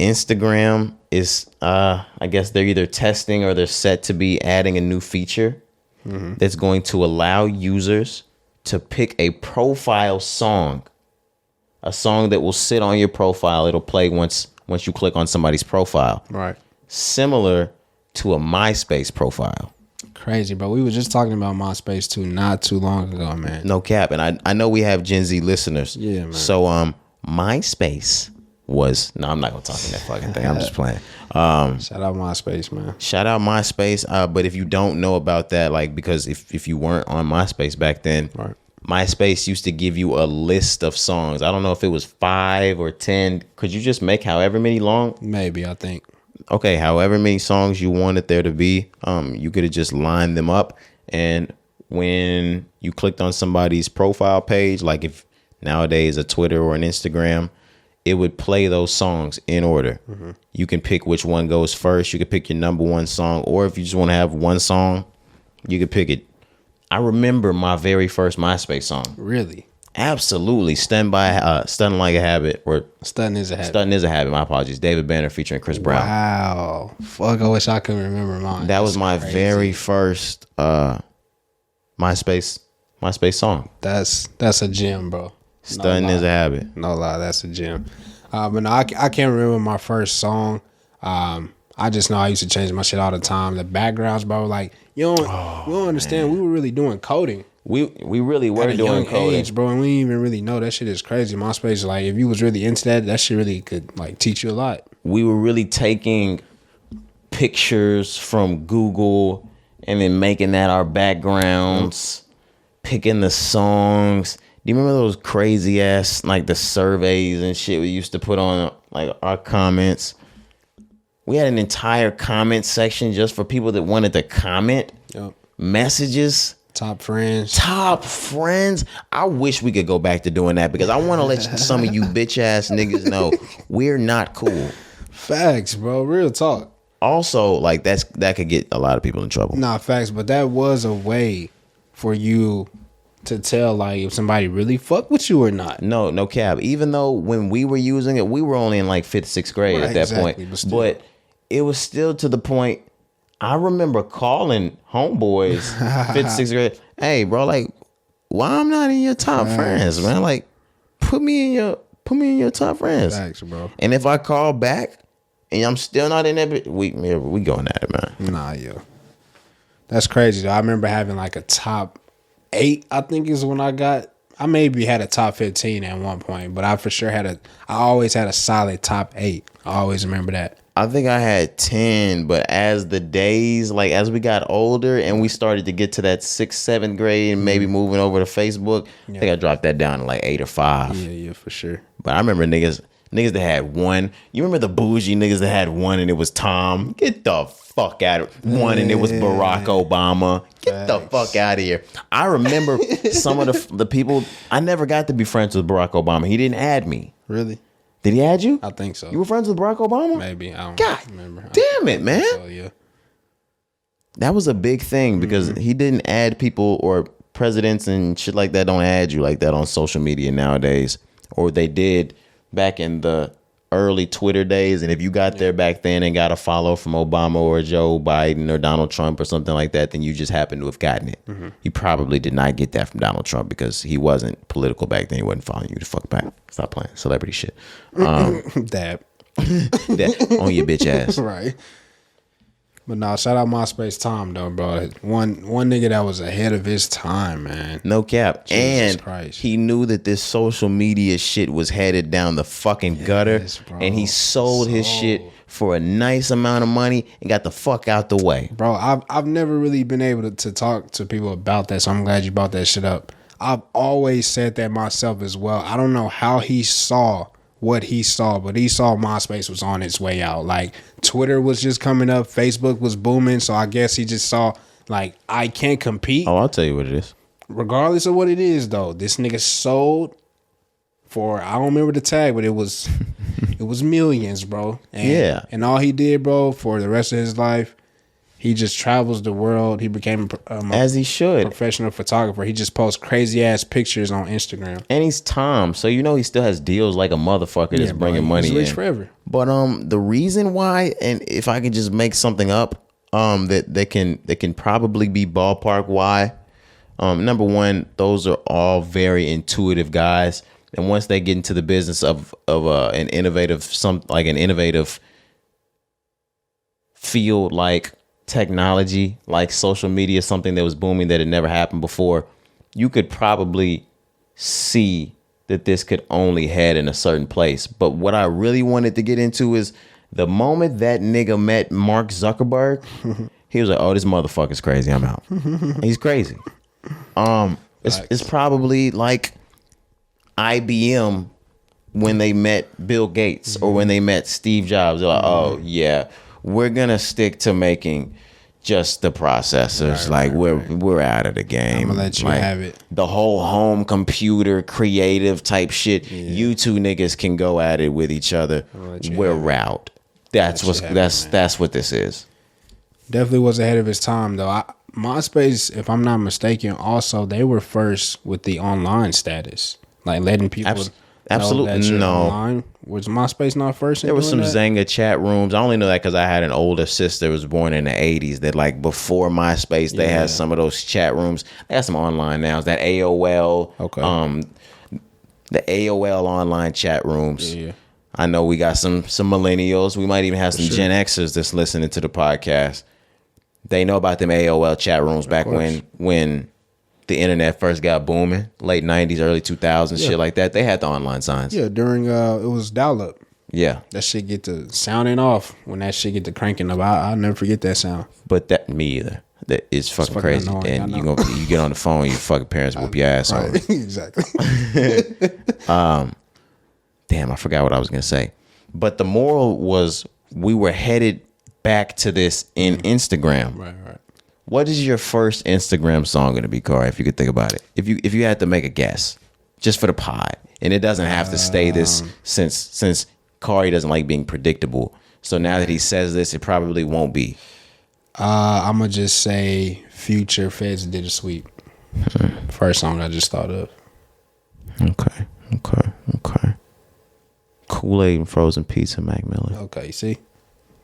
Instagram is, I guess they're either testing or they're set to be adding a new feature that's going to allow users to pick a profile song, a song that will sit on your profile. It'll play once you click on somebody's profile. Right. Similar to a MySpace profile. Crazy, bro. We were just talking about MySpace too not too long ago, man. No cap. And I know we have Gen Z listeners. Yeah, man. So MySpace was, no, I'm not gonna talk in that fucking thing. I'm just playing. Shout out MySpace, man. Shout out MySpace. But if you don't know about that, like, because if you weren't on MySpace back then, Right. MySpace used to give you a list of songs. I don't know if it was 5 or 10. Could you just make however many long? Maybe, I think. Okay, however many songs you wanted there to be, you could have just lined them up. And when you clicked on somebody's profile page, like if nowadays a Twitter or an Instagram, it would play those songs in order. You can pick which one goes first. You could pick your number one song, or if you just want to have one song, you could pick it. I remember my very first MySpace song. Really? Absolutely. Stunning Like a Habit, or Stunting is a Habit. Stunting is a Habit, my apologies. David Banner featuring Chris Brown. Wow. Fuck, I wish I could remember mine. That was my very first MySpace song. That's a gem, bro. Stunning is a Habit. No lie, that's a gem. But no, I can't remember my first song. I just know I used to change my shit all the time. The backgrounds, bro, like you don't understand. Man. We were really doing coding. We really were at a doing young coding, age, bro, and we didn't even really know. That shit is crazy. MySpace, like, if you was really into that shit really could like teach you a lot. We were really taking pictures from Google and then making that our backgrounds, picking the songs. Do you remember those crazy ass, like, the surveys and shit we used to put on, like, our comments? We had an entire comment section just for people that wanted to comment. Yep. Messages. Top friends. I wish we could go back to doing that, because I want to let some of you bitch ass niggas know we're not cool. Facts, bro. Real talk. Also, like, that could get a lot of people in trouble. Nah, facts, but that was a way for you to tell, like, if somebody really fuck with you or not. No cap. Even though when we were using it, we were only in like 5th, 6th grade at that point. But it was still to the point. I remember calling homeboys 5th, 6th grade. Hey, bro, like, why I'm not in your top friends, man? Like, put me in your top friends. Facts, bro. And if I call back and I'm still not in that, we going at it, man. Nah, yo. That's crazy, though. I remember having like a top 8, I think is when I maybe had a top 15 at one point, but I for sure I always had a solid top 8. I always remember that. I think I had 10, but as the days, like, as we got older and we started to get to that 6th, 7th grade and maybe moving over to Facebook, I think I dropped that down to like 8 or 5. Yeah, for sure. But I remember niggas that had 1. You remember the bougie niggas that had 1 and it was Tom? Get the fuck out of 1 and it was Barack Obama. Get the fuck out of here. I remember some of the people. I never got to be friends with Barack Obama. He didn't add me. Really? Did he add you? I think so. You were friends with Barack Obama? Maybe. I don't God remember. Damn it, man. So, yeah. That was a big thing because he didn't add people, or presidents and shit like that don't add you like that on social media nowadays. Or they did back in the early Twitter days. And if you got there back then and got a follow from Obama or Joe Biden or Donald Trump or something like that, then you just happened to have gotten it. You probably did not get that from Donald Trump because he wasn't political back then. He wasn't following you the fuck back. Stop playing celebrity shit. Dab. That on your bitch ass. Right. But no, shout out MySpace Tom though, bro. One nigga that was ahead of his time, man. No cap. Jesus and Christ. He knew that this social media shit was headed down the fucking gutter. Bro. And he sold his shit for a nice amount of money and got the fuck out the way. Bro, I've never really been able to talk to people about that, so I'm glad you brought that shit up. I've always said that myself as well. I don't know how he saw what he saw, but he saw MySpace was on its way out. Like, Twitter was just coming up, Facebook was booming, so I guess he just saw, like, I can't compete. Oh, I'll tell you what it is. Regardless of what it is, though, this nigga sold for, I don't remember the tag, but it was it was millions, bro. And, yeah. And all he did, bro, for the rest of his life, He just travels the world. He became a As he should. professional photographer. He just posts crazy ass pictures on Instagram. And he's Tom, so you know he still has deals like a motherfucker that's bringing money He's rich in. forever. But the reason why, and if I can just make something up, that they can probably be ballpark why. Number one, those are all very intuitive guys, and once they get into the business of an innovative field like technology, like social media, something that was booming that had never happened before, you could probably see that this could only head in a certain place. But what I really wanted to get into is the moment that nigga met Mark Zuckerberg, he was like, "Oh, this motherfucker's crazy. I'm out." He's crazy. It's probably like IBM when they met Bill Gates or when they met Steve Jobs. They're like, "Oh yeah, we're gonna stick to making just the processors. We're out of the game. I'm gonna let you have it. The whole home computer creative type shit. You two niggas can go at it with each other. We're out. That's what this is." Definitely was ahead of his time, though. MySpace, if I'm not mistaken, also they were first with the online status, like letting people absolutely know that you're no. online. Was MySpace not first? There was some that? Zynga chat rooms. I only know that because I had an older sister who was born in the 80s that like before MySpace, they had some of those chat rooms. They had some online now. It's that AOL. Okay. The AOL online chat rooms. Yeah. I know we got some millennials. We might even have some Gen Xers that's listening to the podcast. They know about them AOL chat rooms back when the internet first got booming, late 90s, early 2000s, shit like that. They had the online signs. Yeah, during it was dial-up. Yeah. That shit get to sounding off when that shit get to cranking up. I'll never forget that sound. But that me either. That is fucking crazy. annoying, And you get on the phone, your fucking parents whoop your ass on. Right. Exactly. Damn, I forgot what I was gonna say. But the moral was we were headed back to this in Instagram. Right. What is your first Instagram song gonna be, Corey, if you could think about it? If you had to make a guess, just for the pod, and it doesn't have to stay this since Corey doesn't like being predictable. So now that he says this, it probably won't be. I'm gonna just say Future Feds Did a Sweep. First song I just thought of. Okay. Kool-Aid and frozen pizza, Mac Miller. Okay, see?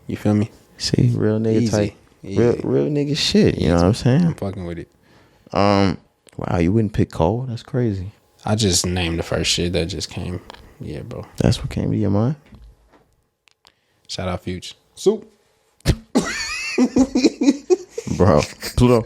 You feel me? See, real nigga Easy. type. Easy. Real nigga shit, you know what I'm saying? I'm fucking with it. Wow, you wouldn't pick Cole? That's crazy. I just named the first shit that just came. Yeah, bro. That's what came to your mind? Shout out Future. Soup. Bro, Pluto.